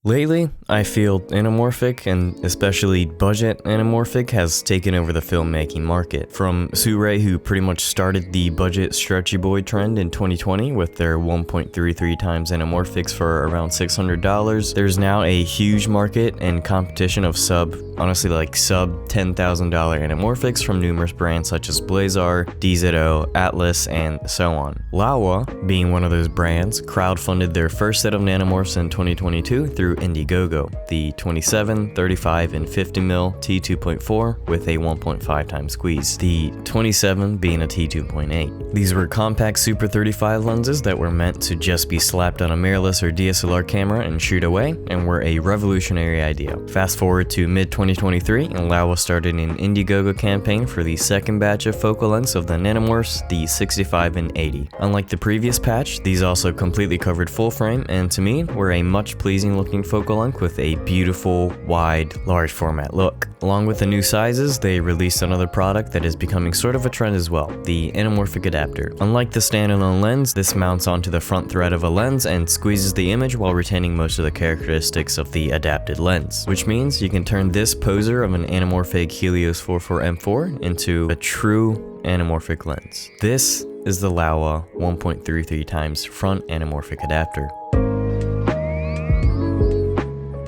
Lately, I feel anamorphic, and especially budget anamorphic, has taken over the filmmaking market. From Sure, who pretty much started the budget stretchy boy trend in 2020 with their 1.33x anamorphics for around $600, there's now a huge market and competition of sub $10,000 anamorphics from numerous brands such as Blazar, DZO, Atlas, and so on. Laowa, being one of those brands, crowdfunded their first set of nanomorphs in 2022 through Indiegogo, the 27, 35, and 50mm T2.4 with a 1.5x squeeze, the 27 being a T2.8. These were compact Super 35 lenses that were meant to just be slapped on a mirrorless or DSLR camera and shoot away, and were a revolutionary idea. Fast forward to mid-2023, and Laowa started an Indiegogo campaign for the second batch of focal lengths of the nanomorphs, the 65 and 80. Unlike the previous patch, these also completely covered full frame, and to me, were a much pleasing looking focal length with a beautiful, wide, large format look. Along with the new sizes, they released another product that is becoming sort of a trend as well, the Anamorphic Adapter. Unlike the standalone lens, this mounts onto the front thread of a lens and squeezes the image while retaining most of the characteristics of the adapted lens, which means you can turn this poser of an anamorphic Helios 44 M4 into a true anamorphic lens. This is the Laowa 1.33x front anamorphic adapter.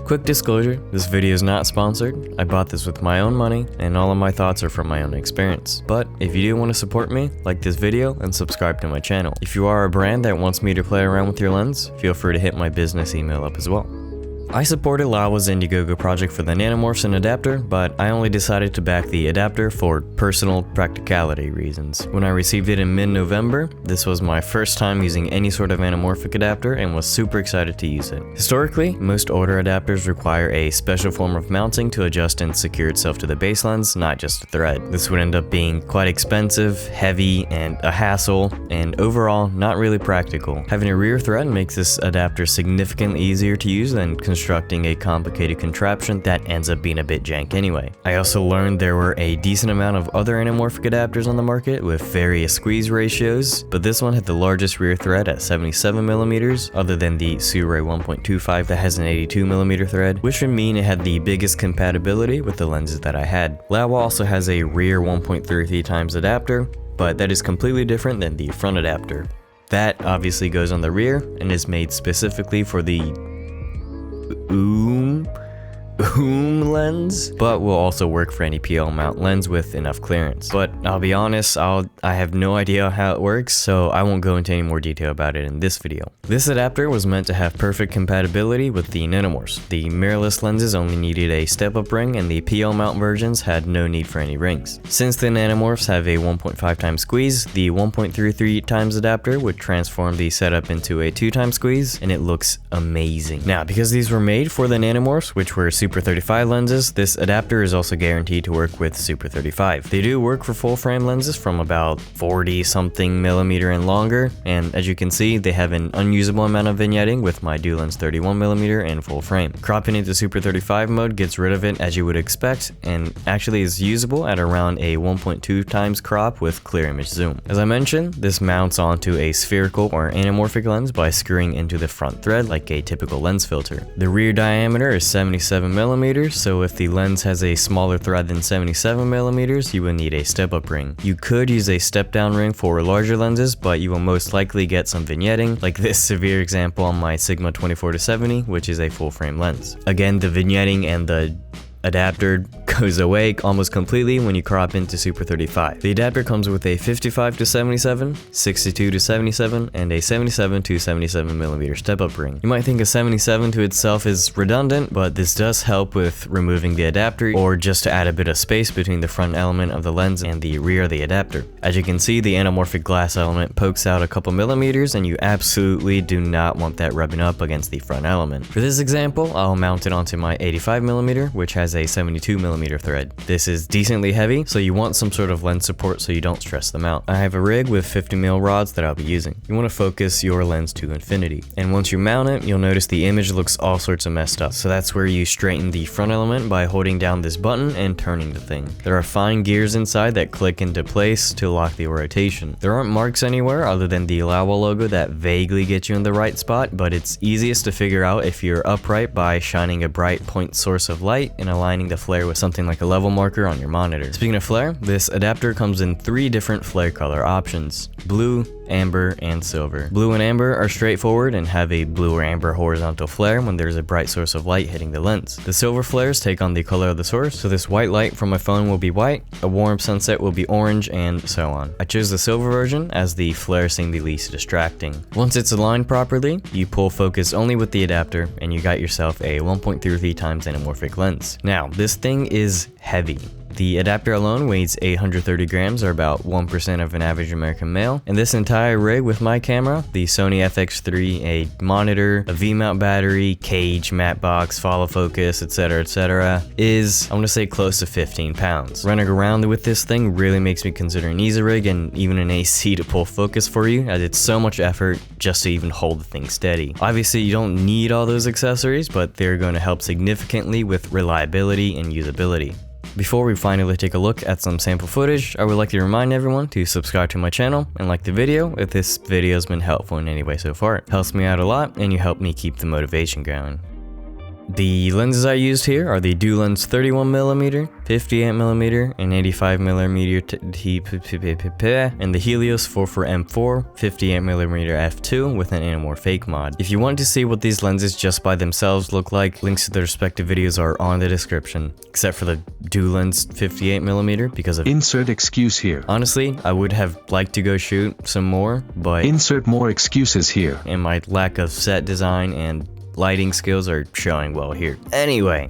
Quick disclosure, this video is not sponsored. I bought this with my own money, and all of my thoughts are from my own experience. But if you do want to support me, like this video and subscribe to my channel. If you are a brand that wants me to play around with your lens, feel free to hit my business email up as well. I supported Laowa's Indiegogo project for the nanomorphs and adapter, but I only decided to back the adapter for personal practicality reasons. When I received it in mid-November, this was my first time using any sort of anamorphic adapter and was super excited to use it. Historically, most older adapters require a special form of mounting to adjust and secure itself to the base lens, not just a thread. This would end up being quite expensive, heavy, and a hassle, and overall not really practical. Having a rear thread makes this adapter significantly easier to use than constructing a complicated contraption that ends up being a bit jank anyway. I also learned there were a decent amount of other anamorphic adapters on the market with various squeeze ratios, but this one had the largest rear thread at 77mm, other than the Sure 1.25 that has an 82mm thread, which would mean it had the biggest compatibility with the lenses that I had. Laowa also has a rear 1.33x adapter, but that is completely different than the front adapter. That obviously goes on the rear and is made specifically for the lens, but will also work for any PL mount lens with enough clearance. But I'll be honest, I have no idea how it works, so I won't go into any more detail about it in this video. This adapter was meant to have perfect compatibility with the nanomorphs. The mirrorless lenses only needed a step-up ring, and the PL mount versions had no need for any rings. Since the nanomorphs have a 1.5x squeeze, the 1.33x adapter would transform the setup into a 2x squeeze, and it looks amazing. Now, because these were made for the nanomorphs, which were Super 35 lenses, this adapter is also guaranteed to work with Super 35. They do work for full frame lenses from about 40 something millimeter and longer, and as you can see, they have an unusable amount of vignetting with my Dulens 31mm and full frame. Cropping into Super 35 mode gets rid of it as you would expect, and actually is usable at around a 1.2x crop with clear image zoom. As I mentioned, this mounts onto a spherical or anamorphic lens by screwing into the front thread like a typical lens filter. The rear diameter is 77mm, so if the lens has a smaller thread than 77mm, you will need a step-up ring. You could use a step-down ring for larger lenses, but you will most likely get some vignetting, like this severe example on my Sigma 24-70, which is a full-frame lens. Again, the vignetting and the adapter goes away almost completely when you crop into Super 35. The adapter comes with a 55-77, 62-77, and a 77-77mm step-up ring. You might think a 77 to itself is redundant, but this does help with removing the adapter, or just to add a bit of space between the front element of the lens and the rear of the adapter. As you can see, the anamorphic glass element pokes out a couple millimeters, and you absolutely do not want that rubbing up against the front element. For this example, I'll mount it onto my 85mm, which has a 72mm 50mm thread. This is decently heavy, so you want some sort of lens support so you don't stress them out. I have a rig with 50mm rods that I'll be using. You want to focus your lens to infinity. And once you mount it, you'll notice the image looks all sorts of messed up. So that's where you straighten the front element by holding down this button and turning the thing. There are fine gears inside that click into place to lock the rotation. There aren't marks anywhere other than the Laowa logo that vaguely get you in the right spot, but it's easiest to figure out if you're upright by shining a bright point source of light and aligning the flare with something like a level marker on your monitor. Speaking of flare, this adapter comes in 3 different flare color options: blue, amber, and silver. Blue and amber are straightforward and have a blue or amber horizontal flare when there's a bright source of light hitting the lens. The silver flares take on the color of the source, so this white light from my phone will be white, a warm sunset will be orange, and so on. I chose the silver version as the flare seemed the least distracting. Once it's aligned properly, you pull focus only with the adapter and you got yourself a 1.33x anamorphic lens. Now, this thing is heavy. The adapter alone weighs 830 grams, or about 1% of an average American male, and this entire rig with my camera, the Sony FX3, a monitor, a V-mount battery, cage, matte box, follow focus, etc., is, I want to say, close to 15 pounds. Running around with this thing really makes me consider an easy rig and even an AC to pull focus for you, as it's so much effort just to even hold the thing steady. Obviously, you don't need all those accessories, but they're going to help significantly with reliability and usability. Before we finally take a look at some sample footage, I would like to remind everyone to subscribe to my channel and like the video if this video has been helpful in any way so far. It helps me out a lot and you help me keep the motivation going. The lenses I used here are the Dulens 31mm, 58mm, and 85mm and the Helios 44M4 58mm f2 with an anamorphic mod. If you want to see what these lenses just by themselves look like, links to the respective videos are on the description, except for the Dulens 58mm because of insert excuse here. Honestly, I would have liked to go shoot some more, but insert more excuses here. And my lack of set design and lighting skills are showing well here. Anyway,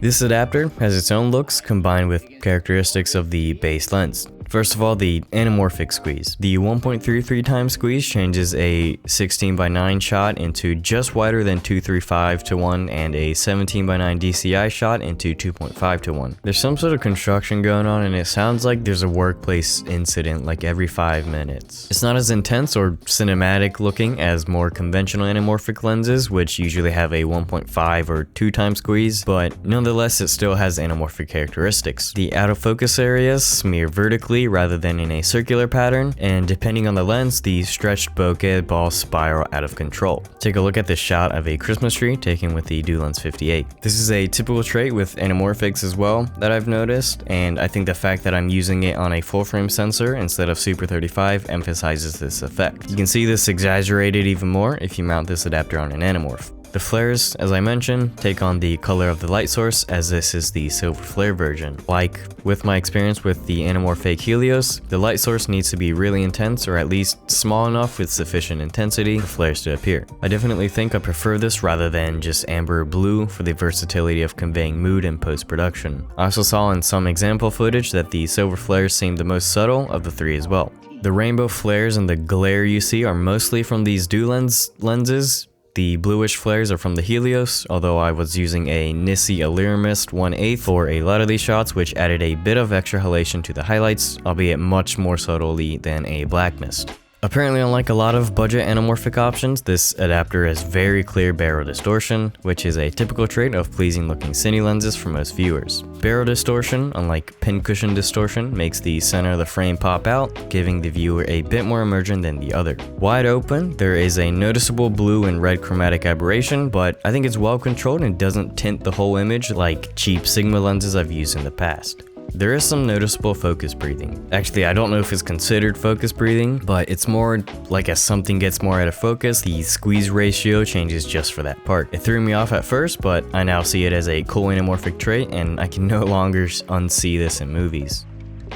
this adapter has its own looks combined with characteristics of the base lens. First of all, the anamorphic squeeze. The 1.33x squeeze changes a 16:9 shot into just wider than 2.35:1 and a 17:9 DCI shot into 2.5:1. There's some sort of construction going on and it sounds like there's a workplace incident like every 5 minutes. It's not as intense or cinematic looking as more conventional anamorphic lenses, which usually have a 1.5 or 2x squeeze, but nonetheless it still has anamorphic characteristics. The out of focus areas smear vertically rather than in a circular pattern, and depending on the lens, the stretched bokeh balls spiral out of control. Take a look at this shot of a Christmas tree taken with the Dulens 58. This is a typical trait with anamorphics as well that I've noticed, and I think the fact that I'm using it on a full frame sensor instead of Super 35 emphasizes this effect. You can see this exaggerated even more if you mount this adapter on an anamorph. The flares, as I mentioned, take on the color of the light source, as this is the silver flare version. Like with my experience with the anamorphic Helios, the light source needs to be really intense or at least small enough with sufficient intensity for flares to appear. I definitely think I prefer this rather than just amber or blue for the versatility of conveying mood in post-production. I also saw in some example footage that the silver flares seem the most subtle of the 3 as well. The rainbow flares and the glare you see are mostly from these Dulens lenses. The bluish flares are from the Helios, although I was using a Nissi Alluremist 1/8 for a lot of these shots, which added a bit of extra halation to the highlights, albeit much more subtly than a black mist. Apparently, unlike a lot of budget anamorphic options, this adapter has very clear barrel distortion, which is a typical trait of pleasing looking cine lenses for most viewers. Barrel distortion, unlike pincushion distortion, makes the center of the frame pop out, giving the viewer a bit more immersion than the other. Wide open, there is a noticeable blue and red chromatic aberration, but I think it's well controlled and doesn't tint the whole image like cheap Sigma lenses I've used in the past. There is some noticeable focus breathing. Actually, I don't know if it's considered focus breathing, but it's more like as something gets more out of focus, the squeeze ratio changes just for that part. It threw me off at first, but I now see it as a cool anamorphic trait, and I can no longer unsee this in movies.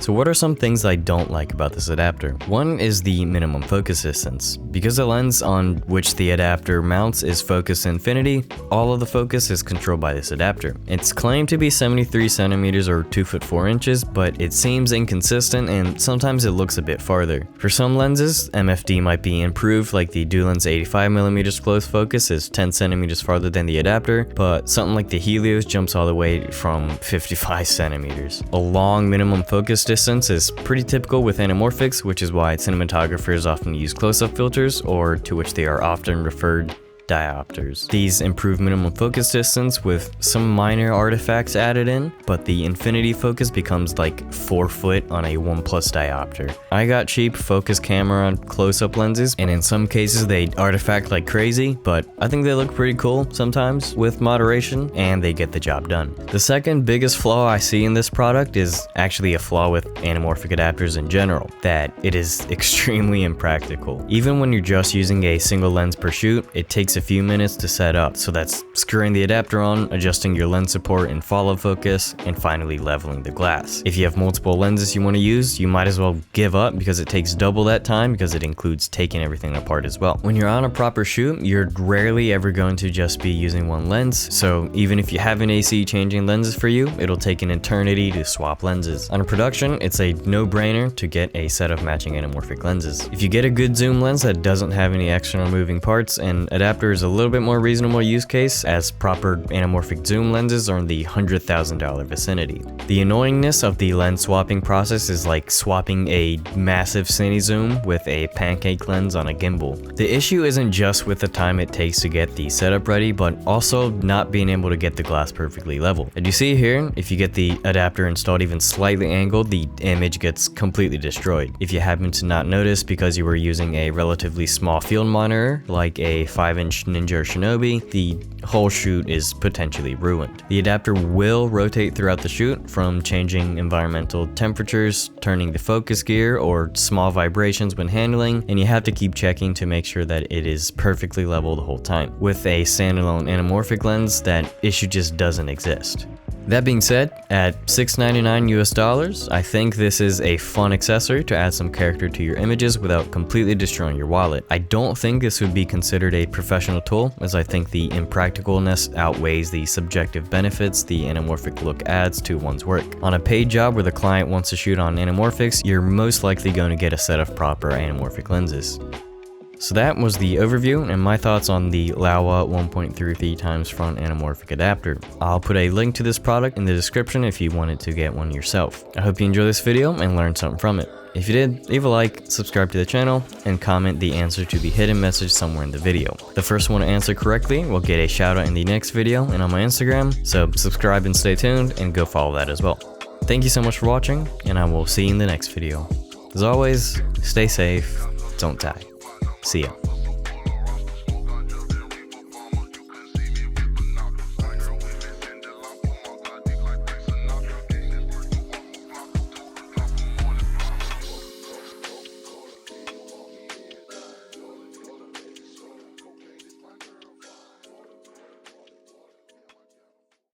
So what are some things I don't like about this adapter? One is the minimum focus distance. Because the lens on which the adapter mounts is focus infinity, all of the focus is controlled by this adapter. It's claimed to be 73 centimeters or 2 foot 4 inches, but it seems inconsistent and sometimes it looks a bit farther. For some lenses, MFD might be improved, like the Dulens 85mm close focus is 10 centimeters farther than the adapter, but something like the Helios jumps all the way from 55 centimeters. A long minimum focus distance is pretty typical with anamorphics, which is why cinematographers often use close-up filters, or to which they are often referred diopters. These improve minimum focus distance with some minor artifacts added in, but the infinity focus becomes like 4 foot on a 1+ diopter. I got cheap focus camera close-up lenses, and in some cases they artifact like crazy, but I think they look pretty cool sometimes with moderation, and they get the job done. The second biggest flaw I see in this product is actually a flaw with anamorphic adapters in general, that it is extremely impractical. Even when you're just using a single lens per shoot, it takes a few minutes to set up, so that's screwing the adapter on, adjusting your lens support and follow focus, and finally leveling the glass. If you have multiple lenses you want to use, you might as well give up because it takes double that time, because it includes taking everything apart as well. When you're on a proper shoot, you're rarely ever going to just be using one lens, so even if you have an AC changing lenses for you, it'll take an eternity to swap lenses. On a production, it's a no-brainer to get a set of matching anamorphic lenses. If you get a good zoom lens that doesn't have any external moving parts, an adapter is a little bit more reasonable use case, as proper anamorphic zoom lenses are in the $100,000 vicinity. The annoyingness of the lens swapping process is like swapping a massive cine zoom with a pancake lens on a gimbal. The issue isn't just with the time it takes to get the setup ready, but also not being able to get the glass perfectly level. As you see here, if you get the adapter installed even slightly angled, the image gets completely destroyed. If you happen to not notice because you were using a relatively small field monitor, like a 5-inch Ninja or Shinobi, the whole shoot is potentially ruined. The adapter will rotate throughout the shoot, from changing environmental temperatures, turning the focus gear, or small vibrations when handling, and you have to keep checking to make sure that it is perfectly level the whole time. With a standalone anamorphic lens, that issue just doesn't exist. That being said, at $6.99 US, I think this is a fun accessory to add some character to your images without completely destroying your wallet. I don't think this would be considered a professional tool, as I think the impracticalness outweighs the subjective benefits the anamorphic look adds to one's work. On a paid job where the client wants to shoot on anamorphics, you're most likely going to get a set of proper anamorphic lenses. So that was the overview and my thoughts on the Laowa 1.33x front anamorphic adapter. I'll put a link to this product in the description if you wanted to get one yourself. I hope you enjoyed this video and learned something from it. If you did, leave a like, subscribe to the channel, and comment the answer to the hidden message somewhere in the video. The first one to answer correctly will get a shout out in the next video and on my Instagram, so subscribe and stay tuned and go follow that as well. Thank you so much for watching, and I will see you in the next video. As always, stay safe, don't die. See ya.